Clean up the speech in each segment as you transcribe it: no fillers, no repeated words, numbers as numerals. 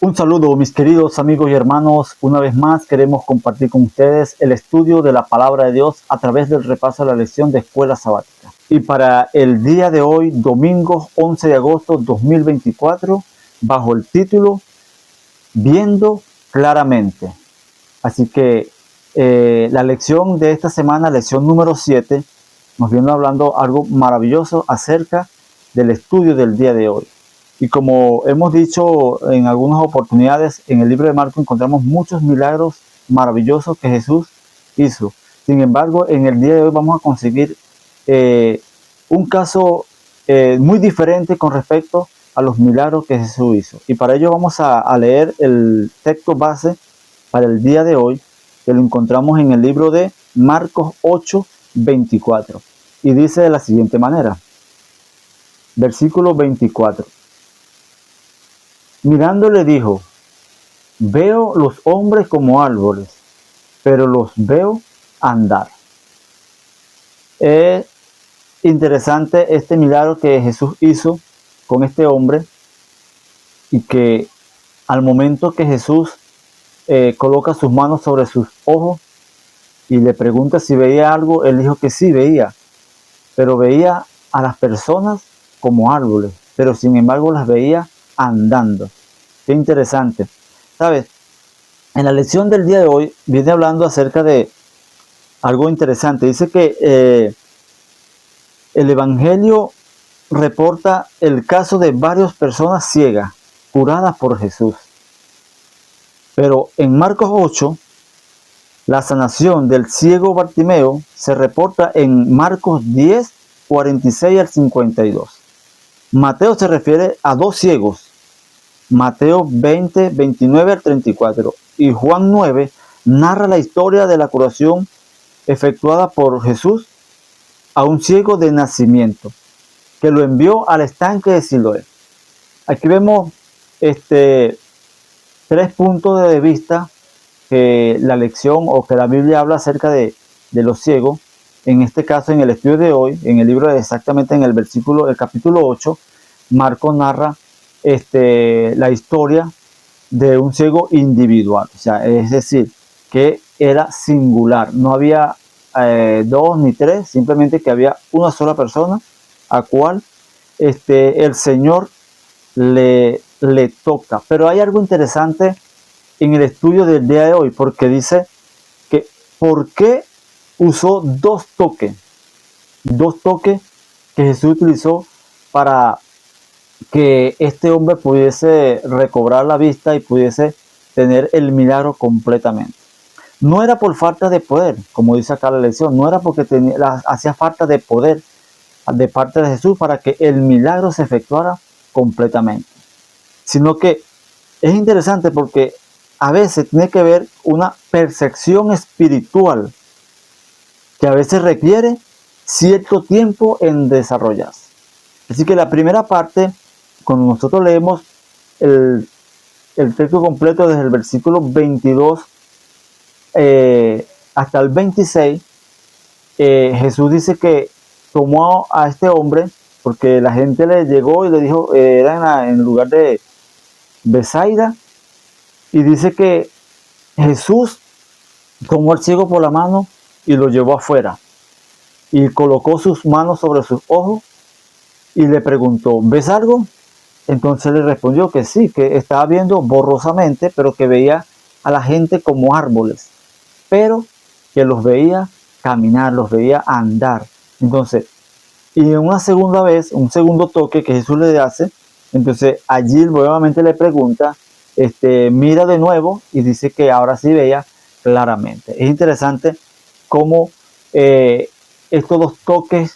Un saludo, mis queridos amigos y hermanos. Una vez más queremos compartir con ustedes el estudio de la palabra de Dios a través del repaso de la lección de escuela sabática. Y para el día de hoy, domingo 11 de agosto 2024, bajo el título Viendo claramente. Así que la lección de esta semana, lección número 7, nos viene hablando algo maravilloso acerca del estudio del día de hoy. Y como hemos dicho en algunas oportunidades, en el libro de Marcos encontramos muchos milagros maravillosos que Jesús hizo. Sin embargo, en el día de hoy vamos a conseguir un caso muy diferente con respecto a los milagros que Jesús hizo. Y para ello vamos a leer el texto base para el día de hoy, que lo encontramos en el libro de Marcos 8:24. Y dice de la siguiente manera, versículo 24. Mirándole dijo, veo los hombres como árboles, pero los veo andar. Es interesante este milagro que Jesús hizo con este hombre, y que al momento que Jesús coloca sus manos sobre sus ojos y le pregunta si veía algo, él dijo que sí veía, pero veía a las personas como árboles, pero sin embargo las veía andando. Qué interesante. ¿Sabes? En la lección del día de hoy viene hablando acerca de algo interesante. Dice que el Evangelio reporta el caso de varias personas ciegas curadas por Jesús. Pero en Marcos 8, la sanación del ciego Bartimeo se reporta en Marcos 10, 46 al 52. Mateo se refiere a dos ciegos, Mateo 20, 29 al 34. Y Juan 9 narra la historia de la curación efectuada por Jesús a un ciego de nacimiento, que lo envió al estanque de Siloé. Aquí vemos tres puntos de vista que la lección o que la Biblia habla acerca de los ciegos. En este caso, en el estudio de hoy, en el libro exactamente en el capítulo 8, Marcos narra la historia de un ciego individual, o sea, es decir, que era singular, no había dos ni tres, simplemente que había una sola persona a cual el Señor le toca. Pero hay algo interesante en el estudio del día de hoy, porque dice que ¿por qué usó dos toques que Jesús utilizó para que este hombre pudiese recobrar la vista y pudiese tener el milagro completamente? No era por falta de poder, como dice acá la lección, no era porque hacía falta de poder de parte de Jesús para que el milagro se efectuara completamente, sino que es interesante porque a veces tiene que ver una percepción espiritual que a veces requiere cierto tiempo en desarrollarse. Así que la primera parte, cuando nosotros leemos el texto completo desde el versículo 22 hasta el 26, Jesús dice que tomó a este hombre porque la gente le llegó y le dijo, era en el lugar de Besaida, y dice que Jesús tomó al ciego por la mano y lo llevó afuera y colocó sus manos sobre sus ojos y le preguntó, ¿ves algo? Entonces le respondió que sí, que estaba viendo borrosamente, pero que veía a la gente como árboles, pero que los veía caminar, los veía andar. Entonces, y en una segunda vez, un segundo toque que Jesús le hace, entonces allí nuevamente le pregunta, mira de nuevo, y dice que ahora sí veía claramente. Es interesante cómo estos dos toques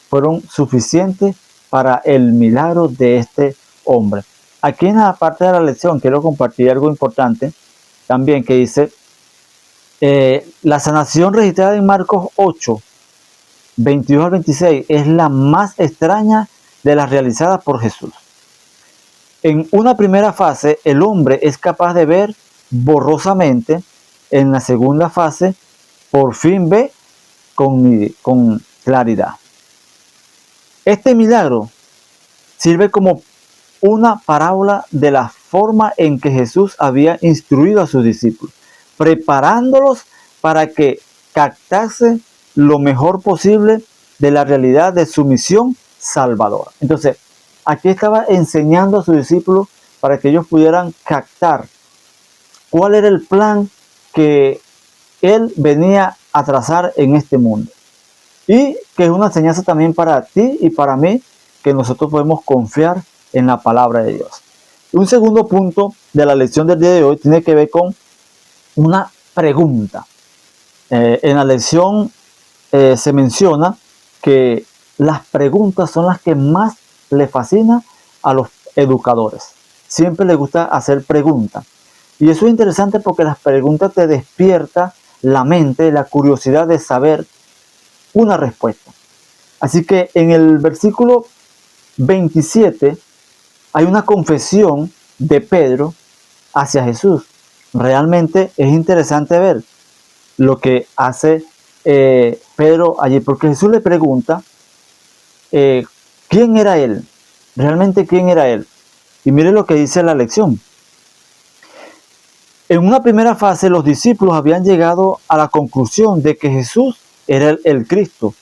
fueron suficientes para el milagro de este hombre. Aquí en la parte de la lección quiero compartir algo importante también, que dice la sanación registrada en Marcos 8, 22 al 26 es la más extraña de las realizadas por Jesús. En una primera fase, el hombre es capaz de ver borrosamente. En la segunda fase, por fin ve con claridad. Este milagro sirve como una parábola de la forma en que Jesús había instruido a sus discípulos, preparándolos para que captase lo mejor posible de la realidad de su misión salvadora. Entonces, aquí estaba enseñando a sus discípulos para que ellos pudieran captar cuál era el plan que él venía a trazar en este mundo. Y que es una enseñanza también para ti y para mí, que nosotros podemos confiar en la palabra de Dios. Un segundo punto de la lección del día de hoy tiene que ver con una pregunta. En la lección se menciona que las preguntas son las que más le fascinan a los educadores. Siempre les gusta hacer preguntas. Y eso es interesante porque las preguntas te despiertan la mente, la curiosidad de saber una respuesta. Así que en el versículo 27 hay una confesión de Pedro hacia Jesús. Realmente es interesante ver lo que hace Pedro allí, porque Jesús le pregunta quién era él, realmente quién era él. Y mire lo que dice la lección. En una primera fase los discípulos habían llegado a la conclusión de que Jesús era el Cristo.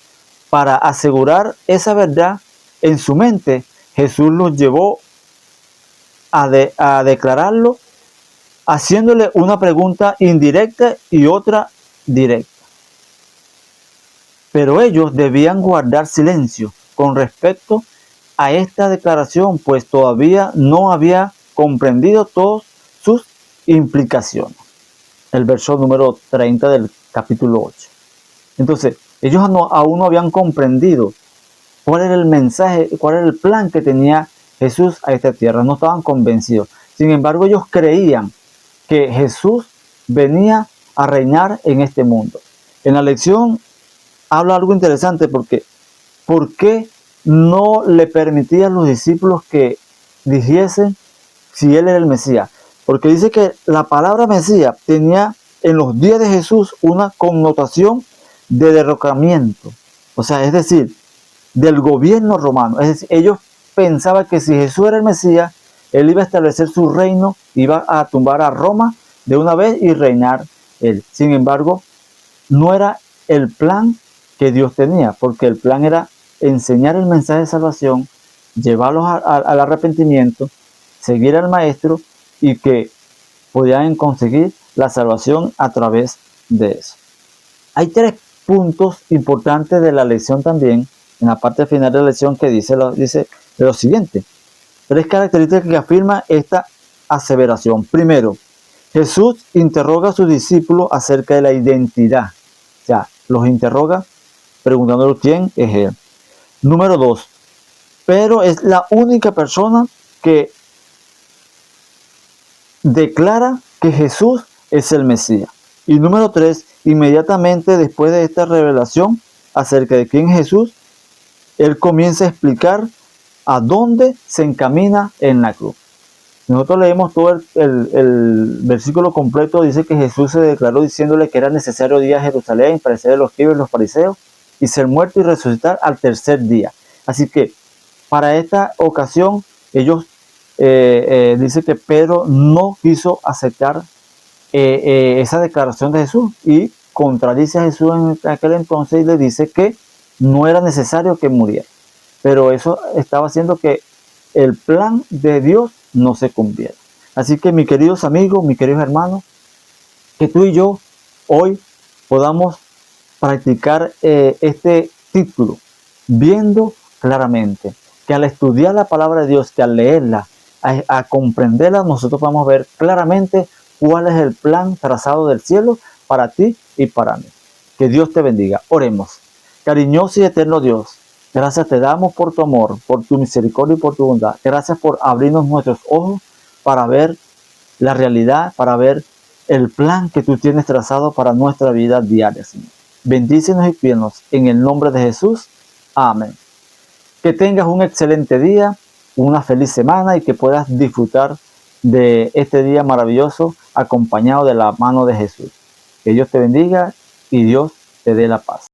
Para asegurar esa verdad en su mente, Jesús los llevó a declararlo haciéndole una pregunta indirecta y otra directa. Pero ellos debían guardar silencio con respecto a esta declaración, pues todavía no había comprendido todas sus implicaciones. El verso número 30 del capítulo 8. Entonces, ellos aún no habían comprendido cuál era el mensaje, cuál era el plan que tenía Jesús a esta tierra. No estaban convencidos. Sin embargo, ellos creían que Jesús venía a reinar en este mundo. En la lección habla algo interesante porque ¿por qué no le permitía a los discípulos que dijesen si él era el Mesías? Porque dice que la palabra Mesías tenía en los días de Jesús una connotación de derrocamiento, o sea, es decir, del gobierno romano. Es decir, ellos pensaban que si Jesús era el Mesías, él iba a establecer su reino, iba a tumbar a Roma de una vez y reinar él. Sin embargo, no era el plan que Dios tenía, porque el plan era enseñar el mensaje de salvación, llevarlos al arrepentimiento, seguir al Maestro y que podían conseguir la salvación a través de eso. Hay tres puntos importantes de la lección también, en la parte final de la lección, que dice lo siguiente. Tres características que afirma esta aseveración. Primero, Jesús interroga a sus discípulos acerca de la identidad. O sea, los interroga preguntándoles quién es él. Número 2, Pedro es la única persona que declara que Jesús es el Mesías. Y número 3, inmediatamente después de esta revelación acerca de quién es Jesús, él comienza a explicar a dónde se encamina en la cruz. Nosotros leemos todo el versículo completo. Dice que Jesús se declaró diciéndole que era necesario ir a Jerusalén, padecer de los escribas y los fariseos, y ser muerto y resucitar al tercer día. Así que para esta ocasión ellos dice que Pedro no quiso aceptar esa declaración de Jesús y contradice a Jesús en aquel entonces y le dice que no era necesario que muriera. Pero eso estaba haciendo que el plan de Dios no se cumpliera. Así que, mis queridos amigos, mis queridos hermanos, que tú y yo hoy podamos practicar este título, viendo claramente, que al estudiar la palabra de Dios, que al leerla, a comprenderla, nosotros podamos ver claramente cuál es el plan trazado del cielo para ti y para mí. Que Dios te bendiga. Oremos. Cariñoso y eterno Dios, gracias te damos por tu amor, por tu misericordia y por tu bondad. Gracias por abrirnos nuestros ojos para ver la realidad, para ver el plan que tú tienes trazado para nuestra vida diaria, Señor. Bendícenos y cuídanos en el nombre de Jesús. Amén. Que tengas un excelente día, una feliz semana y que puedas disfrutar de este día maravilloso acompañado de la mano de Jesús. Que Dios te bendiga y Dios te dé la paz.